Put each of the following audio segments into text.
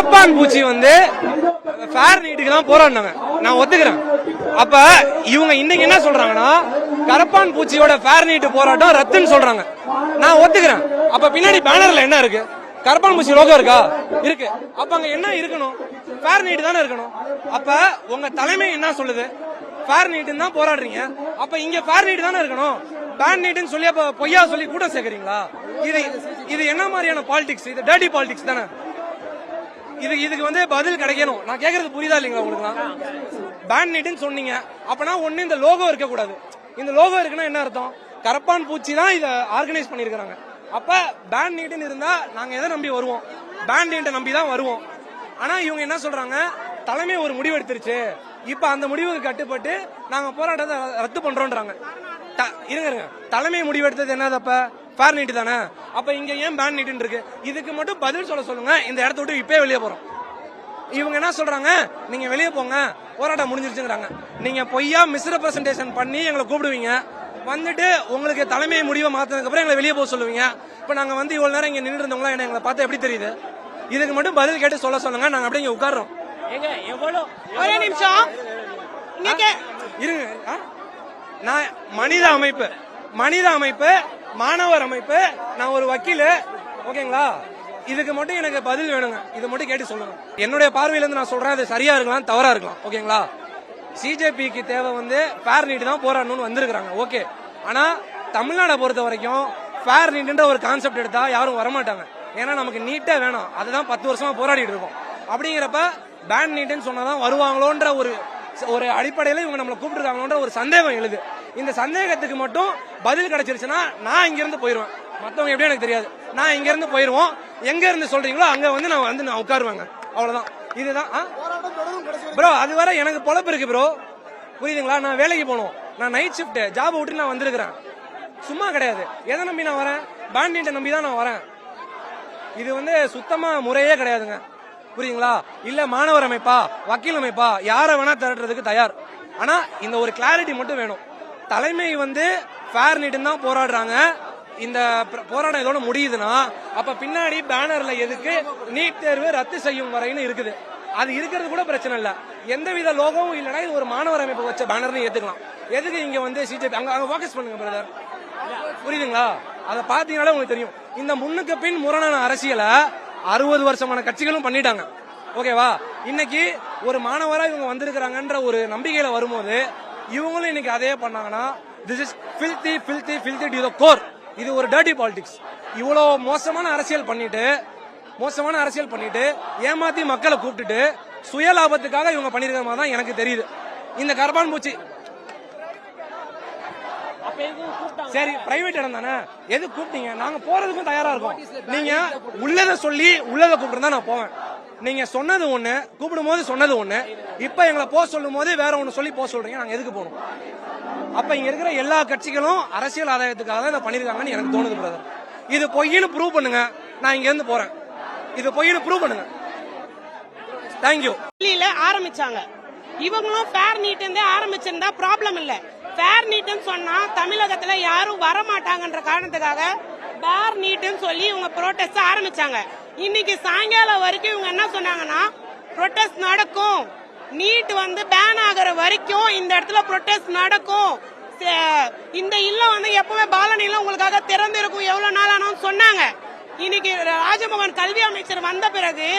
கரப்பான் பூச்சி வந்து ஃபேர் நீட்டுக்கு தான் போராடினாங்க, நான் ஒத்துக்கிறேன். அப்ப இவங்க இன்னைக்கு என்ன சொல்றாங்கன்னா கரப்பான் பூச்சியோட ஃபேர் நீட்டு போராட்டம் ரத்துன்னு சொல்றாங்க, நான் ஒத்துக்கிறேன். அப்ப பின்னாடி பேனர்ல என்ன இருக்கு? கரப்பான் பூச்சி லோகோ இருக்கா? இருக்கு. அப்ப அங்க என்ன இருக்கணும்? ஃபேர் நீட்டு தானே இருக்கணும். அப்ப உங்க தலைமை என்ன சொல்லுது? ஃபேர் நீட்டுன்னு தான் போராடுறீங்க. அப்ப இங்க ஃபேர் நீட்டு தானே இருக்கணும். பேன் நீட்டுன்னு சொல்லி அப்ப பொய்யா சொல்லி கூட்டம் சேர்க்கறீங்களா? இது என்ன மாதிரியான பாலிடிக்ஸ்? இது டர்ட்டி பாலிடிக்ஸ் தானே. இதுக்கு வந்து பதில் கிடைக்கணும். நான் கேக்குறது புரியுதா இல்லைங்களா உங்களுக்கு? பேன் நீட்டுன்னு சொன்னீங்க, அப்பனா ஒண்ணு இந்த லோகோ இருக்க கூடாது. இந்த லோகோ இருக்குன்னா என்ன அர்த்தம்? கரப்பான் பூச்சி தான் இதை ஆர்கனைஸ் பண்ணிருக்காங்க. அப்ப பேன் நீட்டுன்னு இருந்தா நாங்க எதை நம்பி வருவோம்? பேன் நீட்டை நம்பி தான் வருவோம். ஆனா இவங்க என்ன சொல்றாங்க? தலைமை ஒரு முடிவு எடுத்துருச்சு, இப்ப அந்த முடிவுக்கு கட்டுப்பட்டு நாங்க போராட்டத்தை ரத்து பண்றோம்ன்றாங்க. இருங்க, தலைமை முடிவு எடுத்தது என்னது? அப்ப ஃபேர் நீட்டு தானே. அப்ப இங்க ஏன் பேன் நீட்டுன்னு இருக்கு? இதுக்கு மட்டும் பதில் சொல்லுங்க. இந்த இடத்த விட்டு இப்பே வெளியே போறோம். இவங்க என்ன சொல்றாங்க? நீங்க வெளியே போங்க, போராட்டம் முடிஞ்சிருச்சுங்கிறாங்க. நீங்க பொய்யா மிஸ்ரெப்ரசன்டேஷன் பண்ணி எங்களை கூப்பிடுவீங்க, வந்துட்டு உங்களுக்கு தலைமை முடிவை மாத்தினதுக்கு அப்புறம் எங்களை வெளியே போக சொல்லுவீங்க. இப்ப நாங்க வந்து இவ்வளவு நேரம் இங்க நின்று இருந்தவங்களா என்ன எங்களை பார்த்தா எப்படி தெரியுது? இதுக்கு மட்டும் பதில் கேட்டு சொல்லுங்க. நாங்க அப்படியே இங்க உட்கார்றோம். ஒரே நிமிஷம் இருங்க. நான் மனித அமைப்பு மாணவர் அமைப்பு, நான் ஒரு வக்கீல், ஓகேங்களா? இதுக்கு மட்டும் எனக்கு பதில் வேணுங்க. இதை மட்டும் கேட்டு சொல்லுங்க. என்னுடைய பார்வையில இருந்து நான் சொல்றேன், அது சரியா இருக்கலாம், தவறா இருக்கலாம், ஓகேங்களா? சிஜேபிக்கு தேவை வந்து ஃபேர் நீட் தான் போராடணும்னு வந்திருக்காங்க, ஓகே. ஆனா தமிழ்நாடை பொறுத்த வரைக்கும் ஃபேர் நீட்ன்ற ஒரு கான்செப்ட் எடுத்தா யாரும் வரமாட்டாங்க. ஏன்னா நமக்கு நீட்டே வேணும், அதுதான் 10 வருஷமா போராடிட்டு இருக்கோம். அப்படிங்கிறப்ப பேன் நீட்டுன்னு சொன்னாதான் வருவாங்களோன்ற ஒரு அடிப்படையில இவங்க நம்மளை கூப்பிட்டுருக்காங்களோன்ற ஒரு சந்தேகம் எழுது. இந்த சந்தேகத்துக்கு மட்டும் பதில் கிடைச்சிருச்சுன்னா நான் இங்க இருந்து போயிருவேன். மத்தவங்க எப்படி எனக்கு தெரியாது. நான் இங்க இருந்து போயிருவோம். எங்க இருந்து சொல்றீங்களோ அங்க வந்து நான் உட்காருவாங்க. அவ்வளவுதான். இதுதான் ப்ரோ. அது வரை எனக்கு பொழப்பு இருக்கு ப்ரோ, புரியுதுங்களா? நான் வேலைக்கு போகணும், நான் நைட் ஷிஃப்ட் ஜாப் விட்டு நான் வந்திருக்கிறேன், சும்மா கிடையாது. எதை நம்பி நான் வரேன்? பேன் நீட்டை நம்பி தான் நான் வரேன். இது வந்து சுத்தமா முறையே கிடையாதுங்க, புரியுங்களா? இல்ல மாணவர் அமைப்பா, வக்கீல் அமைப்பா, யாரை வேணா திரட்டுறதுக்கு தயார். ஆனா இந்த ஒரு கிளாரிட்டி மட்டும் வேணும். தலைமை வந்து ஃபேர் நீட்டுன்னு தான் போராடுறாங்க. இந்த போராட்டம் இதோட முடியுதுன்னா அப்ப பின்னாடி பேனர்ல எதுக்கு நீட் தேர்வு ரத்து செய்யும் வரைன்னு இருக்குது. அது இருக்கிறது கூட பிரச்சனை இல்ல, எந்தவித லோகமும் இல்லைன்னா இது ஒரு மாணவர் அமைப்பு வச்ச பேனர்னு ஏத்துக்கலாம். எதுக்கு இங்க வந்து சிஜேபி அங்க ஃபோக்கஸ் பண்ணுங்க பிரதர், புரியுதுங்களா? அதை பாத்தீங்கன்னா உங்களுக்கு தெரியும். இந்த முன்னுக்கு பின் முரணான அரசியலை 60 வருஷமான கட்சிகளும் பண்ணிட்டாங்க, ஓகேவா? இன்னைக்கு ஒரு மாணவரா இவங்க வந்திருக்கிறாங்கன்ற ஒரு நம்பிக்கையில வரும்போது இவங்களும் இன்னைக்கு அதே பண்ணாங்கன்னா this is filthy to the core. இது ஒரு டர்ட்டி பாலிடிக்ஸ். இவ்வளவு மோசமான அரசியல் பண்ணிட்டு ஏமாத்தி மக்களை கூப்பிட்டுட்டு சுய லாபத்துக்காக இவங்க பண்ணிருக்கிற மாதிரி தான் எனக்கு தெரியுது. இந்த கரப்பான் பூச்சி சரி பிரைவேட் இடம் தானே, எது கூப்பிட்டீங்க? நாங்க போறதுக்கும் தயாரா இருக்கோம். நீங்க உள்ளதை சொல்லி உள்ளதை கூப்பிட்டு நான் போவேன். நீங்க சொன்னது ஒண்ணு, கூப்பிடும் போது சொன்னது ஒண்ணு, இப்ப எங்களை போக சொல்லும் போது வேற ஒண்ணு சொல்லி போக சொல்றீங்க. நாங்க எதுக்கு போகணும்? அப்ப இங்க இருக்கிற எல்லா கட்சிகளும் அரசியல் ஆதாயத்துக்காக தான் இதை பண்ணிருக்காங்கன்னு எனக்கு தோணுது பிரதர். இது பொய்னு ப்ரூவ் பண்ணுங்க, நான் இங்க இருந்து போறேன். இது பொய்னு ப்ரூவ் பண்ணுங்க. தேங்க்யூ. ஆரம்பிச்சாங்க இவங்களும் ஃபேர் நீட் ஆரம்பிச்சிருந்தா ப்ராப்ளம் இல்ல. ஃபேர் நீட்னு சொன்னா தமிழகத்துல யாரும் வர மாட்டாங்கன்ற காரணத்துக்காக ஃபேர் நீட்னு சொல்லி இவங்க ப்ரோட்டஸ்ட் ஆரம்பிச்சாங்க. இன்னைக்கு சாயங்காலம் வரைக்கும் இவங்க என்ன சொன்னாங்கன்னா ப்ரோட்டஸ்ட் நடக்கும், நீட் வந்து பேன் ஆகிற வரைக்கும் இந்த இடத்துல ப்ரோட்டஸ்ட் நடக்கும், இந்த இல்லம் வந்து எப்பவுமே பாலன் இல்லம் உங்களுக்காக திறந்து இருக்கும், எவ்வளவு நாள் ஆனாலும் சொன்னாங்க. இன்னைக்கு ராஜமோகன் கல்வி அமைச்சர் வந்த பிறகு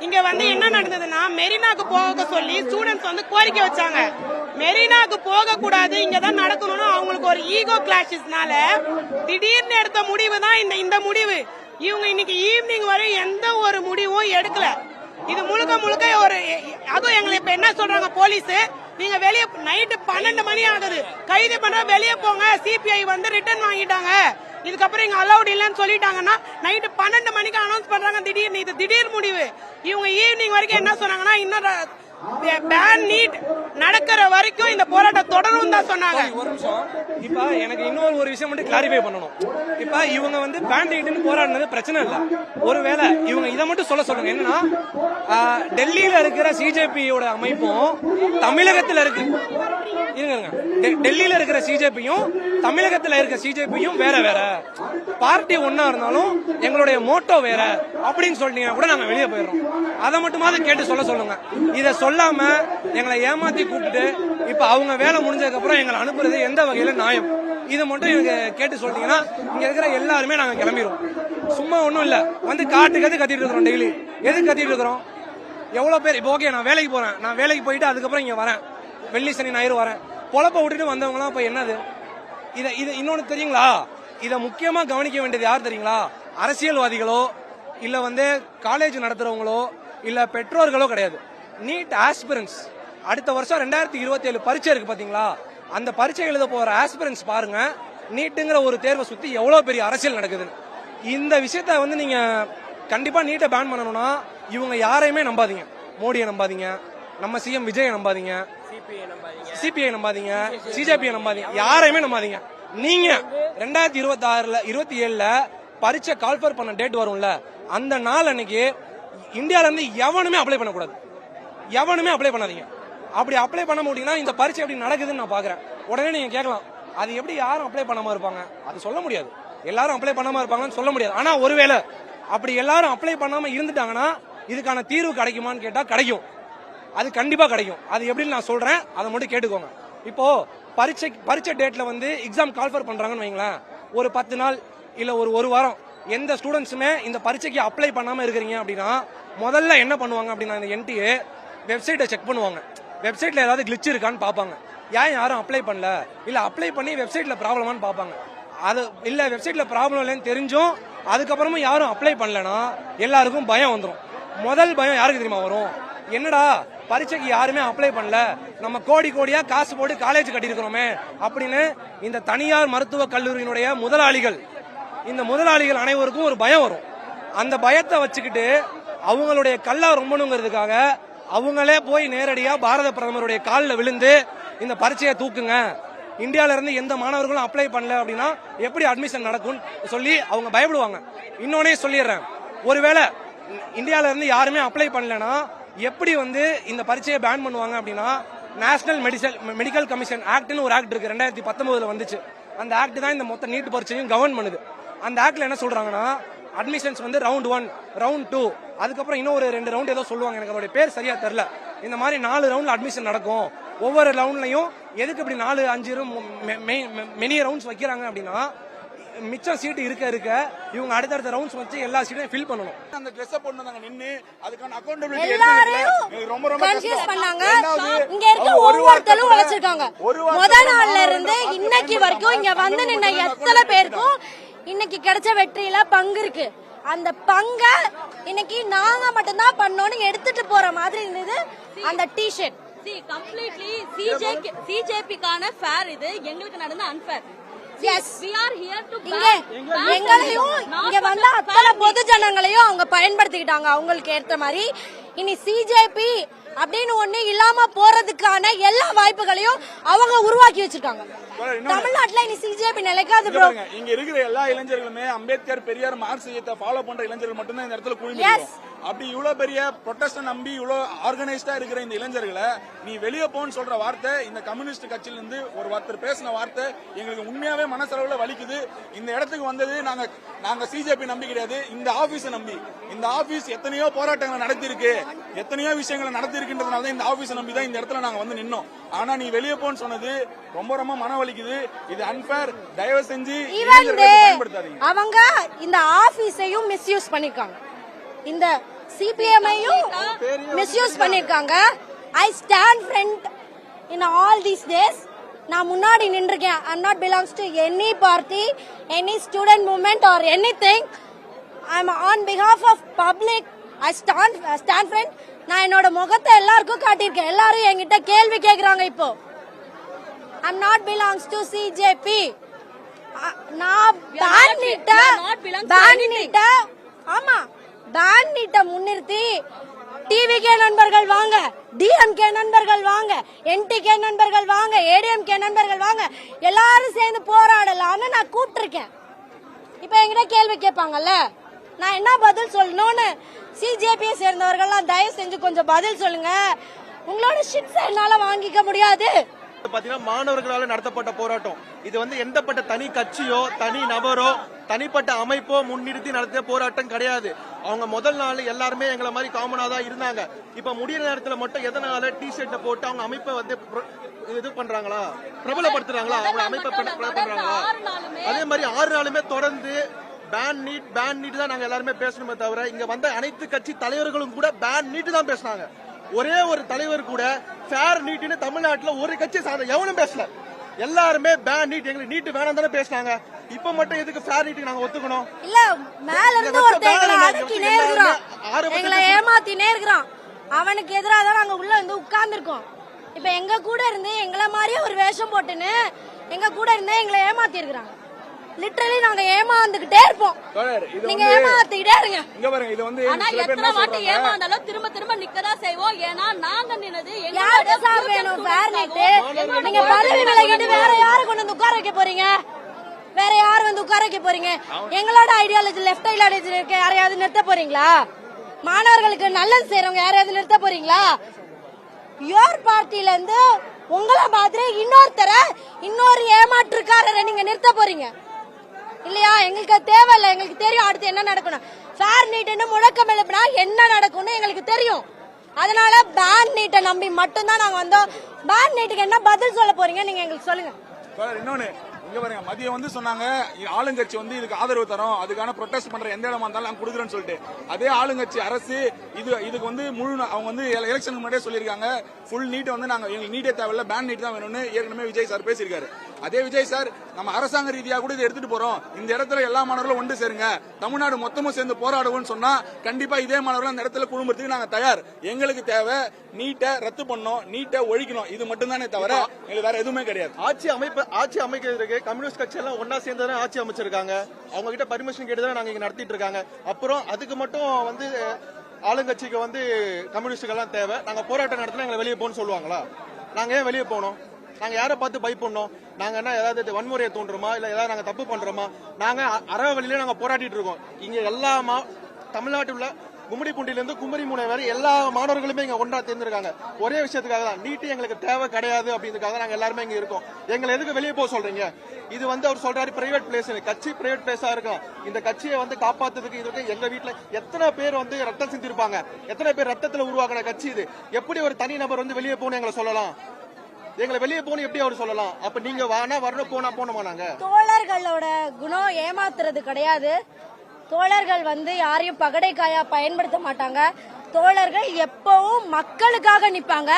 இங்க வந்து என்ன நடந்ததுன்னா மெரினாக்கு போக சொல்லி ஸ்டூடெண்ட்ஸ் வந்து கோரிக்கை வச்சாங்க. மெரினாக்கு போக கூடாது, இங்கதான் நடக்கணும்னு அவங்களுக்கு ஒரு ஈகோ கிளாஷஸ்னால திடீர்னு எடுத்த முடிவு தான் இந்த முடிவு. இவங்க இன்னைக்கு ஈவினிங் வரை எந்த ஒரு முடிவும் எடுக்கல. இது முழுக்க ஒரு அதுவும் எங்களை இப்ப என்ன சொல்றாங்க போலீஸ், நீங்க வெளியே நைட்டு 12 மணி ஆகுது, கைது பண்ற வெளியே போங்க, சிபிஐ வந்து ரிட்டர்ன் வாங்கிட்டாங்க, இதுக்கப்புறம் இங்க அலௌட் இல்லன்னு சொல்லிட்டாங்கன்னா நைட்டு 12 மணிக்கு அனௌன்ஸ் பண்றாங்க. திடீர்னு இது திடீர் முடிவு. இவங்க ஈவினிங் வரைக்கும் என்ன சொன்னாங்கன்னா இன்னும் பேன் நீட் நடக்கிற வரைக்கும் இந்த போராட்டம் தொடரும் தான் சொன்னாங்க. ஒரு நிமிஷம், இப்ப எனக்கு இன்னொரு விஷயம் மட்டும் கிளாரிஃபை பண்ணணும். இப்ப இவங்க வந்து பேன் நீட்னு போராடினது பிரச்சனை இல்ல, ஒருவேளை இவங்க இதை மட்டும் சொல்லுங்க. என்னன்னா டெல்லியில இருக்கிற சிஜேபியோட அமைப்பும் தமிழகத்தில் இருக்கு, டெல்லியில இருக்கிற சிஜேபியும் தமிழகத்தில் இருக்கிற சிஜேபியும் வேற வேற, பார்ட்டி ஒன்னா இருந்தாலும் எங்களுடைய மோட்டோ வேற அப்படின்னு சொல்லிட்டீங்கன்னா கூட நாங்க வெளியே போயிடுறோம். அதை மட்டுமாவது கேட்டு சொல்லுங்க. இதை சொல்லாம எங்களை ஏமாத்தி கூப்பிட்டு இப்ப அவங்க வேலை முடிஞ்சதுக்கு அப்புறம் எங்களை அனுப்புறது எந்த வகையில நியாயம்? இதை மட்டும் எனக்கு கேட்டு சொல்லிட்டீங்கன்னா இங்க இருக்கிற எல்லாருமே நாங்க கிளம்பிடுவோம். சும்மா ஒண்ணும் இல்ல, வந்து கத்திட்டு இருக்கிறோம். டெய்லி எதுக்கு கத்திட்டு இருக்கிறோம்? எவ்வளவு பேர் இப்போ ஓகே நான் வேலைக்கு போறேன், நான் வேலைக்கு போயிட்டு அதுக்கப்புறம் இங்க வரேன், வெள்ளி சனி ஞாயிறு வரேன், பொழப்ப விட்டுட்டு வந்தவங்க எல்லாம் இப்ப என்னது? இது இன்னொன்னு தெரியுங்களா? இத முக்கியமா கவனிக்க வேண்டியது யார் தெரியுங்களா? அரசியல்வாதிகளோ இல்ல வந்து காலேஜ் நடத்துறவங்களோ இல்ல பெற்றோர்களோ கிடையாது. நீட் ஆஸ்பிரன்ஸ் அடுத்த வருஷம் 2027 பரீட்சை இருக்கு பாத்தீங்களா? அந்த பரீட்சை எழுத போற ஆஸ்பிரன்ஸ் பாருங்க, நீட்டுங்கிற ஒரு தேர்வை சுத்தி எவ்வளவு பெரிய அரசியல் நடக்குதுன்னு. இந்த விஷயத்த வந்து நீங்க கண்டிப்பா நீட்டை பேன் பண்ணணும்னா இவங்க யாரையுமே நம்பாதீங்க. மோடியை நம்பாதீங்க, நம்ம சிஎம் விஜயை நம்பாதீங்க, சிபிஐ நம்பாதீங்க, சிஜேபியை நம்பாதீங்க, யாரையுமே நம்பாதீங்க. நீங்க 2027ல பரீட்சை கால்ஃபர் பண்ண டேட் வரும்ல, அந்த நாள் அன்னைக்கு இந்தியால இருந்து எவனுமே அப்ளை பண்ணக்கூடாது, எவனுமே அப்ளை பண்ணாதீங்க. அப்படி அப்ளை பண்ண முடியும்னா இந்த பரீட்சை எப்படி நடக்குதுன்னு நான் பாக்குறேன். உடனே நீங்க கேட்கலாம், அது எப்படி யாரும் அப்ளை பண்ணாம இருப்பாங்க? அது சொல்ல முடியாது. எல்லாரும் அப்ளை பண்ணாம இருப்பாங்கன்னு சொல்ல முடியாது. ஆனா ஒருவேளை அப்படி எல்லாரும் அப்ளை பண்ணாம இருந்துட்டாங்கன்னா இதுக்கான தீர்வு கிடைக்குமான்னு கேட்டா கிடைக்கும். அது கண்டிப்பா கிடைக்கும். அது எப்படின்னு நான் சொல்றேன், அதை மட்டும் கேட்டுக்கோங்க. இப்போ பரீட்சை டேட்ல வந்து எக்ஸாம் கால்ஃபர் பண்றாங்கன்னு வைங்களேன், ஒரு 10 நாள் இல்ல ஒரு வாரம் எந்த ஸ்டூடெண்ட்ஸுமே இந்த பரீட்சைக்கு அப்ளை பண்ணாம இருக்கிறீங்க அப்படின்னா முதல்ல என்ன பண்ணுவாங்க அப்படின்னா இந்த என்டிஏ வெப்சைட்டை செக் பண்ணுவாங்க. வெப்சைட்ல ஏதாவது கிளிச் இருக்கான்னு பாப்பாங்க. ஏன் யாரும் அப்ளை பண்ணல, இல்ல அப்ளை பண்ணி வெப்சைட்ல ப்ராப்ளமான்னு பாப்பாங்க. அது இல்ல வெப்சைட்ல ப்ராப்ளம் இல்லைன்னு தெரிஞ்சும் அதுக்கப்புறமும் யாரும் அப்ளை பண்ணலன்னா எல்லாருக்கும் பயம் வந்துடும். முதல் பயம் யாருக்கு தெரியுமா வரும்? என்னடா பரீட்சைக்கு யாருமே அப்ளை பண்ணல, நம்ம கோடியா காசு போட்டு காலேஜ் கட்டியிருக்கிறோமே அப்படின்னு இந்த தனியார் மருத்துவக் கல்லூரியினுடைய முதலாளிகள், இந்த முதலாளிகள் அனைவருக்கும் ஒரு பயம் வரும். அந்த பயத்தை வச்சுக்கிட்டு அவங்களுடைய கல்லா ரொம்பணுங்கிறதுக்காக அவங்களே போய் நேரடியா பாரத பிரதமருடைய காலில் விழுந்து இந்த பரீட்சையை தூக்குங்க, இந்தியால இருந்து எந்த மாணவர்களும் அப்ளை பண்ணல அப்படின்னா எப்படி அட்மிஷன் நடக்கும் சொல்லி அவங்க பயப்படுவாங்க. இன்னொன்னே சொல்லிடுறேன், ஒருவேளை இந்தியால இருந்து யாருமே அப்ளை பண்ணலன்னா எப்படி வந்து இந்த பரீட்சையை பேன் பண்ணுவாங்க அப்படின்னா, நேஷனல் மெடிக்கல் கமிஷன் ஆக்ட்னு ஒரு ஆக்ட் இருக்கு, 2019 வந்துச்சு. அந்த ஆக்ட் தான் இந்த மொத்த நீட் பரீட்சையும் கவர்ன் பண்ணுது. அந்த ஆக்ட்ல என்ன சொல்றாங்கன்னா, அட்மிஷன்ஸ் வந்து ரவுண்ட் 1, ரவுண்ட் 2, அதுக்கப்புறம் இன்னும் ஒரு 2 ரவுண்ட் ஏதோ சொல்லுவாங்க, எனக்கு அதோட பேர் சரியா தெரியல. இந்த மாதிரி 4 ரவுண்ட்ல அட்மிஷன் நடக்கும். ஒவ்வொரு ரவுண்ட்லயும் எதுக்கு இப்படி 4-5 மெனி ரவுண்ட்ஸ் வைக்கிறாங்க அப்படின்னா, மிச்சம் சீட்டு இருக்க இவங்க அடுத்தடுத்த ரவுண்ட்ஸ் வச்சு எல்லா சீட்டையும் ஃபில் பண்ணணும். அந்த ட்ரெஸ் போட்டுனாங்க நின்னு அதுக்கான அக்கவுண்டபிலிட்டி எடுத்துக்கல. ரொம்ப கன்ஃபியூஸ் பண்ணாங்க. இங்க இருக்க ஒவ்வொருத்தரும் உழைச்சிருக்காங்க. முதல் நாள்ல இருந்து இன்னைக்கு வரைக்கும் இங்க வந்து நின்ன எத்தனை பேருக்கும் இன்னைக்கு கிடைச்ச வெற்றியில பங்கு இருக்கு. அந்த பங்க இன்னைக்கு நாங்க மட்டும்தான் பண்ணோம்னு எடுத்துட்டு போற மாதிரி இருந்தது அந்த டி-ஷர்ட். கம்ப்ளீட்லி சிஜேபிக்கான ஃபேர், இது எங்களுக்கு நடந்த unfair. Yes, we are here to எங்களையும் இங்க வந்த அத்தனை பொது ஜனங்களையும் அவங்க பயன்படுத்திக்கிட்டாங்க அவங்களுக்கு ஏற்ற மாதிரி. இனி சிஜேபி அப்படின்னு ஒண்ணு இல்லாம போறதுக்கான எல்லா வாய்ப்புகளையும் அவங்க உருவாக்கி வச்சிருக்காங்க. தமிழ்நாட்டுல இனி சிஜேபி நிலைக்காது ப்ரோ. இங்க இருக்கிற எல்லா இளைஞர்களுமே அம்பேத்கர், பெரியார், மார்க்சியத்தை ஃபாலோ பண்ற இளைஞர்கள் மட்டும்தான் இந்த இடத்துல குழுமிருக்கோம். அப்படி இவ்வளவு பெரிய ப்ரொடெஸ்ட் நம்பி இவ்வளவு ஆர்கனைஸ்டா இருக்கிற இந்த இளைஞர்களை நீ வெளியே போன்னு சொல்ற வார்த்தை, இந்த கம்யூனிஸ்ட் கட்சியில இருந்து ஒருத்தர் பேசின வார்த்தை எங்களுக்கு உண்மையாவே மனசளவுல வலிக்குது. இந்த இடத்துக்கு வந்தது நாங்க சிஜேபி நம்பி கிடையாது, இந்த ஆபீஸ் நம்பி. இந்த ஆபீஸ் எத்தனையோ போராட்டங்களை நடத்தி இருக்கு, எத்தனையோ விஷயங்களை நடத்தி இருக்கின்றதுனால தான் இந்த ஆபீஸ் நம்பி தான் இந்த இடத்துல நாங்க வந்து நின்னோம். ஆனா நீ வெளியே போன்னு சொன்னது ரொம்ப மன வலிக்குது. இது அன்பேர். தயவு செஞ்சு பயன்படுத்தாதீங்க. அவங்க இந்த ஆபீஸையும் மிஸ்யூஸ் பண்ணிருக்காங்க, இந்த சிபிஎம்ஐயும் மிஸ்யூஸ் பண்ணிருக்காங்க. I stand front in all these days. நான் முன்னாடி நின்றுக்கேன். I am not belongs to any party, any student movement or anything. I am on behalf of public. I stand front. நான் என்னோட முகத்தை எல்லாருக்கும் காட்டியிருக்கேன். எல்லாரும் என்கிட்ட கேள்வி கேக்குறாங்க இப்போ. I am not belongs to BJP. நான் பேன் நீட்ட ஆமா பேன் நீட்ட முன்னிறுத்தி டிவிகே நண்பர்கள் வாங்க, டிஎம்கே நண்பர்கள் வாங்க, என்டிகே நண்பர்கள் வாங்க, ஏடிஎம்கே நண்பர்கள் வாங்க, எல்லாரும் சேர்ந்து போராடலாம்னு நான் கூப்பிட்டிருக்கேன். இப்ப என்கிட்ட கேள்வி கேட்பாங்கல்ல, நான் என்ன பதில் சொல்லணும்னு சிஜேபியை சேர்ந்தவர்கள்லாம் தயவு செஞ்சு கொஞ்சம் பதில் சொல்லுங்க. உங்களோட ஷிட்ஸ் என்னால வாங்கிக்க முடியாது. பாத்தீங்கன்னா மாணவர்களால நடத்தப்பட்ட போராட்டம் இது வந்து எந்தப்பட்ட தனி கட்சியோ தனி நபரோ தனிப்பட்ட அமைப்போ முன்னிறுத்தி நடத்திய போராட்டம் கிடையாது. அவங்க முதல் நாள் எல்லாருமே எங்களை மாதிரி காமனா தான் இருந்தாங்க. இப்ப முடிகிற நேரத்துல மட்டும் எதனால டி ஷர்ட்டை போட்டு அவங்க அமைப்பை வந்து இது பண்றாங்களா, பிரபலப்படுத்துறாங்களா, அவங்க அமைப்பை பண்றாங்களா? அதே மாதிரி 6 நாளுமே தொடர்ந்து பேன் நீட் தான் நாங்க எல்லாருமே பேசணுமே தவிர இங்க வந்த அனைத்து கட்சி தலைவர்களும் கூட பேன் நீட் தான் பேசினாங்க. ஒரே ஒரு தலைவர் கூட ஃபேர் நீட்னு தமிழ்நாட்டுல ஒரு கட்சி சார்ந்த எவனும் பேசல. எல்லாருமே பேன் நீட், எங்களுக்கு நீட் வேணாம் தானே பேசினாங்க. இப்ப மட்டும் எதுக்கு ஃபேர் நீட் நாங்க ஒத்துக்கணும்? இல்ல, மேல இருந்து ஒருத்தங்களை அடக்கினே இருக்கிறான், எங்களை ஏமாத்தினே இருக்கிறான். அவனுக்கு எதிராக தான் நாங்க உள்ள வந்து உட்கார்ந்து இருக்கோம். இப்ப எங்க கூட இருந்து எங்களை மாதிரியே ஒரு வேஷம் போட்டுன்னு எங்க கூட இருந்தே எங்களை ஏமாத்தி இருக்கிறாங்க. லிட்டரலி நாங்க ஏமாந்துகிட்டே இருப்போம். நீங்க ஏமாத்திட்டே இருங்க. இங்க பாருங்க, இது வந்து ஆனா எத்தனை வாட்டி ஏமாந்தாலும் திரும்ப திரும்ப நிக்கதான் செய்வோம். ஏன்னா நாங்க நின்னது யாருக்கு சார் வேணும் ஃபேர் நீட்? நீங்க பதவி விலகிட்டு வேற யாரை கொண்டு வந்து உட்கார வைக்க போறீங்க? வேற யார் வந்து உட்கார வைக்க போறீங்க? எங்களோட ஐடியாலஜி லெஃப்ட் ஐடியாலஜி இருக்க யாரையாவது நிறுத்த போறீங்களா? மாணவர்களுக்கு நல்லது செய்யறவங்க யாரையாவது நிறுத்த போறீங்களா? யோர் பார்ட்டில இருந்து உங்களை மாதிரி இன்னொரு ஏமாற்றுக்காரரை நீங்க நிறுத்த போறீங்க இல்லையா? எங்களுக்கு தேவையில்லை, எங்களுக்கு தெரியும் அடுத்து என்ன நடக்கணும். ஃபேர் நீட்னு முழக்கம் எழுப்பினா என்ன நடக்கும்னு எங்களுக்கு தெரியும். அதனால பேன் நீட்டை நம்பி மட்டும்தான் நாங்க வந்தோம். பேன் நீட்டுக்கு என்ன பதில் சொல்ல போறீங்க நீங்க எங்களுக்கு சொல்லுங்க. இன்னொன்னு இங்க பாருங்க, மதியம் வந்து சொன்னாங்க ஆளுங்கட்சி வந்து இதுக்கு ஆதரவு தரும், அதுக்கான ப்ரொடெஸ்ட் பண்ற எந்த இடமா இருந்தாலும் நாங்க கொடுக்குறோன்னு சொல்லிட்டு, அதே ஆளுங்கட்சி அரசு இதுக்கு வந்து அவங்க வந்து எலெக்ஷனுக்கு முன்னாடியே சொல்லியிருக்காங்க ஃபுல் நீட் வந்து நாங்க எங்களுக்கு நீட்டே தேவையில்ல, பேன் நீட் தான் வேணும்னு ஏற்கனவே விஜய் சார் பேசியிருக்காரு. அதே விஜய் சார் நம்ம அரசாங்க ரீதியா கூட இதை எடுத்துட்டு போறோம், இந்த இடத்துல எல்லா மாணவர்களும் ஒன்று சேருங்க, தமிழ்நாடு மொத்தமும் சேர்ந்து போராடுவோம்னு சொன்னா கண்டிப்பா இதே மாணவர்கள் அந்த இடத்துல குழும்புறதுக்கு நாங்க தயார். எங்களுக்கு தேவை நீட்டை ரத்து பண்ணணும், நீட்டை ஒழிக்கணும், இது மட்டும் தானே தவிர எங்களுக்கு வேற எதுவுமே கிடையாது. ஆட்சி அமைக்கிறதுக்கு கம்யூனிஸ்ட் கட்சி எல்லாம் ஒன்னா சேர்ந்து தானே ஆட்சி அமைச்சிருக்காங்க. அவங்க கிட்ட பர்மிஷன் கேட்டு தான் நாங்க இங்க நடத்திட்டு இருக்காங்க. அப்புறம் அதுக்கு மட்டும் வந்து ஆளுங்கட்சிக்கு வந்து கம்யூனிஸ்டுகள் எல்லாம் தேவை, நாங்க போராட்டம் நடத்தினா எங்களை வெளியே போகணும்னு சொல்லுவாங்களா? நாங்க ஏன் வெளியே போனோம்? நாங்க யாரை பார்த்து பயப்படணும்? நாங்க என்ன ஏதாவது வன்முறையை தோன்றோமா, இல்ல ஏதாவது நாங்க தப்பு பண்றோமா? நாங்க அறவழியில நாங்க போராடிட்டு இருக்கோம். இங்க எல்லா தமிழ்நாட்டில் உள்ள கும்மிடிப்பூண்டில இருந்து குமரிமுனை வரை எல்லா மாணவர்களுமே இங்க ஒன்றா தேர்ந்திருக்காங்க. ஒரே விஷயத்துக்காக தான், நீட்டு எங்களுக்கு தேவை கிடையாது அப்படின்றதுக்காக நாங்க எல்லாருமே இங்க இருக்கோம். எங்களை எதுக்கு வெளியே போக சொல்றீங்க? இது வந்து அவர் சொல்றாரு பிரைவேட் பிளேஸ், கட்சி பிரைவேட் பிளேஸா இருக்கும். இந்த கட்சியை வந்து காப்பாத்துறதுக்கு இதுக்கு எங்க வீட்டுல எத்தனை பேர் வந்து ரத்தம் சிந்திருப்பாங்க, எத்தனை பேர் ரத்தத்துல உருவாக்கின கட்சி இது. எப்படி ஒரு தனி நபர் வந்து வெளியே போகணும் எங்களை சொல்லலாம்? எங்களை வெளியே போகணும் எப்படி அவர் சொல்லலாம்? அப்ப நீங்க வானா வரணும், போனா போனோமா? நாங்க தோழர்களோட குணம் ஏமாத்துறது கிடையாது. தோழர்கள் வந்து யாரையும் பகடைக்காயா பயன்படுத்த மாட்டாங்க. தோழர்கள் எப்பவும் மக்களுக்காக நிப்பாங்க.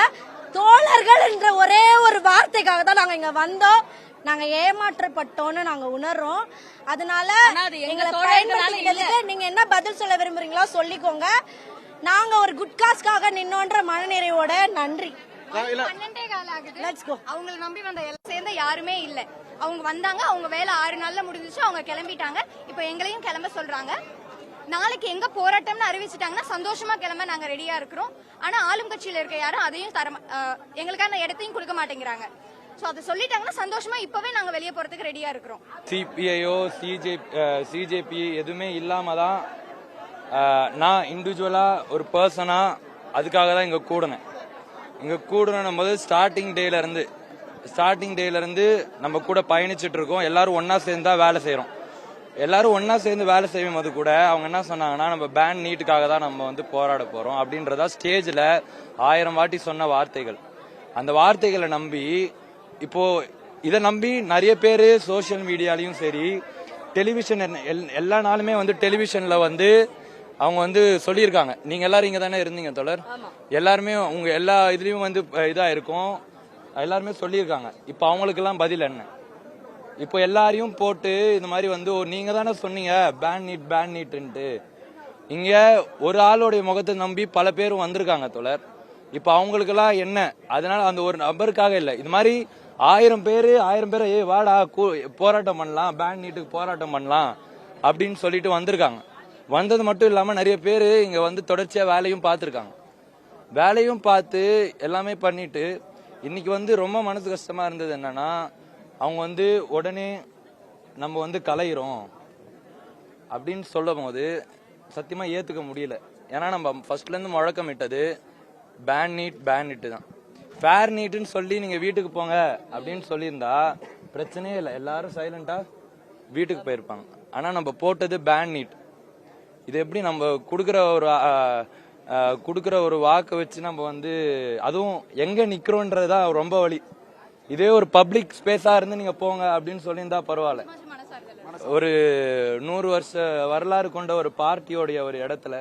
தோழர்கள் என்ற ஒரே ஒரு வார்த்தைக்காக தான் நாங்க இங்க வந்தோம். நாங்க ஏமாற்றப்பட்டோம்னு நாங்க உணர்றோம். அதனால எங்களை பயன்படுத்திக்கிறதுக்கு நீங்க என்ன பதில் சொல்ல விரும்புறீங்களோ சொல்லிக்கோங்க. நாங்க ஒரு குட் காஸ்க்காக நின்னோன்ற மனநிறைவோட நன்றி. 12 கால ஆகுது. அவங்களை நம்பி வந்த எல்லாம் சேர்ந்த யாருமே இல்ல. அவங்க வந்தாங்க, அவங்க வேலை 6 நாள்ல முடிஞ்சிச்சு, அவங்க கிளம்பிட்டாங்க. இப்ப எங்களையும் கிளம்ப சொல்றாங்க. நாளைக்கு எங்க போராட்டம்னு அறிவிச்சிட்டாங்கன்னா சந்தோஷமா கிளம்ப நாங்க ரெடியா இருக்கிறோம். ஆனா ஆளும் கட்சியில இருக்க யாரும் அதையும் எங்களுக்கான இடத்தையும் கொடுக்க மாட்டேங்கிறாங்க. சோ அதை சொல்லிட்டாங்கன்னா சந்தோஷமா இப்பவே நாங்க வெளியே போறதுக்கு ரெடியா இருக்கிறோம். சிபிஐயோ சிஜேபி எதுவுமே இல்லாம தான் நான் இண்டிவிஜுவலா ஒரு பர்சனா அதுக்காக தான் இங்க கூடனேன். இங்க கூடணும் போது ஸ்டார்டிங் டேல இருந்து நம்ம கூட பயணிச்சுட்டு இருக்கோம். எல்லாரும் ஒன்னா சேர்ந்து தான் வேலை செய்யறோம். எல்லாரும் ஒன்னா சேர்ந்து வேலை செய்யும் போது கூட அவங்க என்ன சொன்னாங்கன்னா, நம்ம பேன் நீட்டுக்காக தான் நம்ம வந்து போராட போறோம் அப்படின்றதா ஸ்டேஜ்ல 1000 வாட்டி சொன்ன வார்த்தைகள். அந்த வார்த்தைகளை நம்பி இப்போ இதை நம்பி நிறைய பேரு சோசியல் மீடியாலையும் சரி, டெலிவிஷன் எல்லா நாளுமே வந்து டெலிவிஷன்ல வந்து அவங்க வந்து சொல்லியிருக்காங்க, நீங்க எல்லாரும் இங்க தானே இருந்தீங்க தோழர், எல்லாருமே உங்க எல்லா இதுலயும் வந்து இதா இருக்கும் எல்லாருமே சொல்லியிருக்காங்க. இப்ப அவங்களுக்கு எல்லாம் பதில் என்ன? இப்போ எல்லாரையும் போட்டு இந்த மாதிரி வந்து நீங்க தானே சொன்னீங்க பேன் நீட்டுன்ட்டு. இங்க ஒரு ஆளுடைய முகத்தை நம்பி பல பேரும் வந்திருக்காங்க தோழர். இப்ப அவங்களுக்கு எல்லாம் என்ன? அதனால அந்த ஒரு நபருக்காக இல்ல, இது மாதிரி 1000 பேரு வாடா போராட்டம் பண்ணலாம், பேன் நீட்டுக்கு போராட்டம் பண்ணலாம் அப்படின்னு சொல்லிட்டு வந்திருக்காங்க. வந்தது மட்டும் இல்லாம நிறைய பேரு இங்க வந்து தொடர்ச்சியா வேலையும் பார்த்திருக்காங்க. வேலையும் பார்த்து எல்லாமே பண்ணிட்டு இன்னைக்கு வந்து ரொம்ப மனசு கஷ்டமா இருந்தது என்னன்னா, அவங்க வந்து உடனே நம்ம வந்து கலையிறோம் அப்படின்னு சொல்லும் போது சத்தியமா ஏத்துக்க முடியல. ஏன்னா நம்ம ஃபர்ஸ்ட்ல இருந்து முழக்கமிட்டது பேன் நீட் தான். ஃபேர் நீட்னு சொல்லி நீங்க வீட்டுக்கு போங்க அப்படின்னு சொல்லியிருந்தா பிரச்சனையே இல்லை, எல்லாரும் சைலண்டா வீட்டுக்கு போயிருப்பாங்க. ஆனா நம்ம போட்டது பேன் நீட். இது எப்படி நம்ம கொடுக்குற ஒரு வாக்கை வச்சு நம்ம வந்து அதுவும் எங்க நிக்கிறோன்றதுதான் ரொம்ப வலி. இதே ஒரு பப்ளிக் ஸ்பேஸா இருந்து நீங்க போங்க அப்படின்னு சொல்லியிருந்தா பரவாயில்ல. ஒரு 100 வருஷ வரலாறு கொண்ட ஒரு பார்ட்டியோடைய ஒரு இடத்துல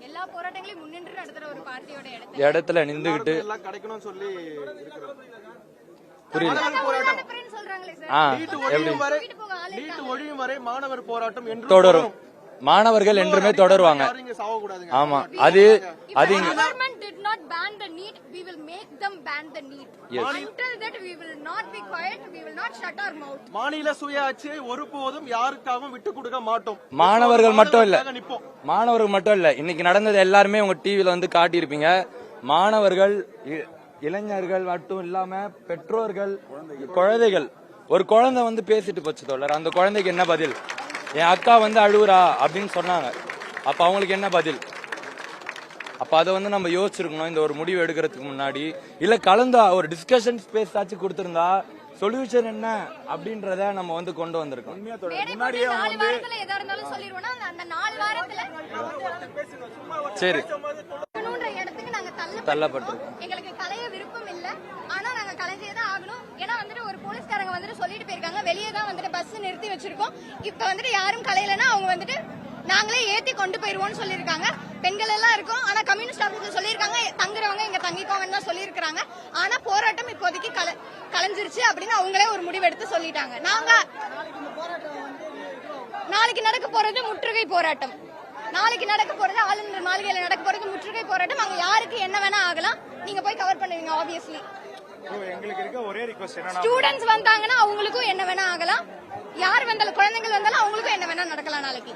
எல்லா போராட்டங்களையும் முன்னின்று நடத்துற ஒரு பார்ட்டியோட இடத்துல நின்றுகிட்டு எல்லாம் கிடைக்கணும்னு சொல்லி இருக்கிறோம். புரியல. சொல்றாங்களே நீட் ஒழியும் வரை மாணவர் போராட்டம் என்று தொடரும். மாணவர்கள் என்றுமே தொடருவாங்க. ஆமா, அது government did not ban the NEET, we will make them ban the NEET. Until that we will not be quiet, we will not shut our mouth. மாநில சுயாட்சியை ஒருபோதும் யாருக்காகவும் விட்டு கொடுக்க மாட்டோம். மாணவர்கள் மட்டும் இல்ல, இன்னைக்கு நடந்தது எல்லாருமே உங்க டிவில வந்து காட்டியிருப்பீங்க. மாணவர்கள், இளைஞர்கள் மட்டும் இல்லாம பெற்றோர்கள், குழந்தைகள். ஒரு குழந்தை வந்து பேசிட்டு போச்சு தோழர், அந்த குழந்தைக்கு என்ன பதில்? என் அக்கா வந்து அழுவுறா அப்படின்னு சொன்னாங்க. அப்ப அவங்களுக்கு என்ன பதில்? அப்ப அதை வந்து நம்ம யோசிச்சிருக்கணும் இந்த ஒரு முடிவு எடுக்கிறதுக்கு முன்னாடி. இல்ல கலந்தா ஒரு டிஸ்கஷன் ஸ்பேஸ் ஆச்சு கொடுத்திருந்தா சொல்யூஷன் என்ன அப்படின்றத நம்ம வந்து கொண்டு வந்திருக்கோம். முன்னாடியே வந்து எதா இருந்தாலும் சொல்லிடுவோம்னா அந்த 4 வாரத்துல சரி இடத்துக்கு நாங்க தள்ளப்பட்டிருக்கோம். எங்களுக்கு கலைய விருப்பம் இல்ல, ஆனா நாங்க கலைஞ்சேதான் ஆகணும். ஏன்னா வந்துட்டு ஒரு போலீஸ்காரங்க வந்துட்டு சொல்லிட்டு போயிருக்காங்க, வெளியே தான் வந்துட்டு பஸ் நிறுத்தி வச்சிருக்கோம், இப்ப வந்துட்டு யாரும் கலையலன்னா அவங்க வந்துட்டு நாங்களே ஏத்தி கொண்டு போயிருவோம்னு சொல்லியிருக்காங்க. பெண்கள் எல்லாம் இருக்கும், ஆனா கம்யூனிஸ்ட் ஆபீஸ்ல சொல்லியிருக்காங்க தங்குறவங்க இங்க தங்கிக்கோங்கன்னு தான் சொல்லியிருக்காங்க. ஆனா போராட்டம் இப்போதைக்கு கலைஞ்சிருச்சு அப்படின்னு அவங்களே ஒரு முடிவு எடுத்து சொல்லிட்டாங்க. நாங்க நாளைக்கு நடக்க போறது முற்றுகை போராட்டம், நாளைக்கு நடக்க போறது ஆளுநர் மாளிகையில நடக்க போறது முற்றுகை போராட்டம். அங்க யாருக்கு என்ன வேணா ஆகலாம், நீங்க போய் கவர் பண்ணுவீங்க. ஆப்வியஸ்லி எங்களுக்கு இருக்க ஒரே ரிக்வெஸ்ட் என்னன்னா, ஸ்டூடெண்ட்ஸ் வந்தாங்கன்னா அவங்களுக்கும் என்ன வேணா ஆகலாம், யார் வந்தாலும் குழந்தைகள் வந்தாலும் அவங்களுக்கும் என்ன வேணா நடக்கலாம் நாளைக்கு.